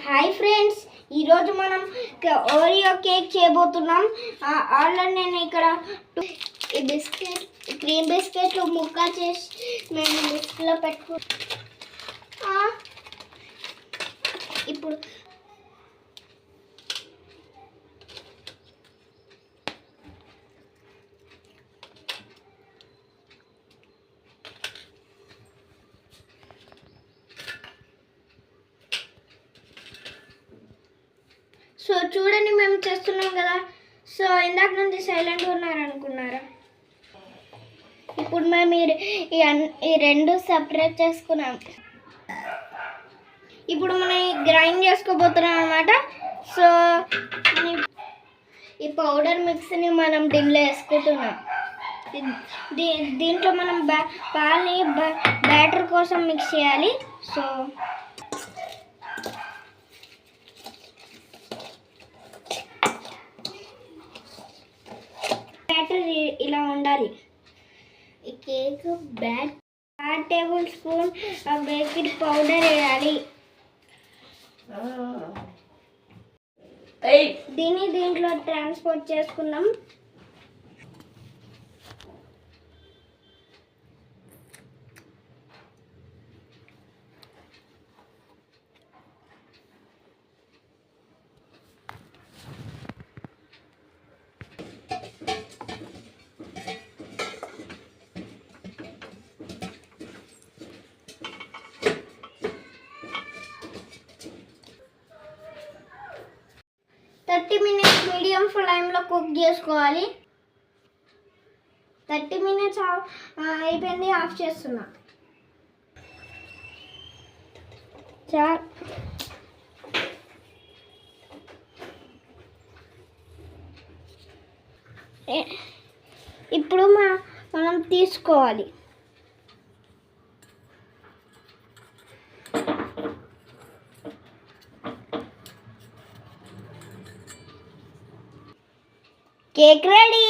Hi friends, ఈరోజు మనం Oreo cake చేయబోతున్నాం. ఆల్రెడీ నేను ఇక్కడ ఈ బిస్కెట్ క్రీమ్ బిస్కెట్లు ముక్క చేసి మేము లిస్ట్లో ఇప్పుడు సో చూడండి, మేము చేస్తున్నాం కదా. సో ఇందాక నుండి సైలెంట్గా ఉన్నారనుకున్నారా? ఇప్పుడు మేము ఈ రెండు సపరేట్ చేసుకున్నాం. ఇప్పుడు మనం గ్రైండ్ చేసుకోబోతున్నాం అన్నమాట. సో ఈ పౌడర్ మిక్స్ని మనం దీనిలో వేసుకుంటున్నాం. దీంట్లో మనం పాలని బ్యాటర్ కోసం మిక్స్ చేయాలి. సో బ్యాటర్ ఇలా ఉండాలి. ఈ cake 1/2 table spoon baking powder వేయాలి. దీంట్లో ట్రాన్స్పోర్ట్ చేసుకుందాం. థర్టీ మినిట్స్ మీడియం ఫ్లేమ్లో కుక్ చేసుకోవాలి. 30 మినిట్స్ అయిపోయింది, ఆఫ్ చేస్తున్నా. ఇప్పుడు మనం తీసుకోవాలి. Cake ready.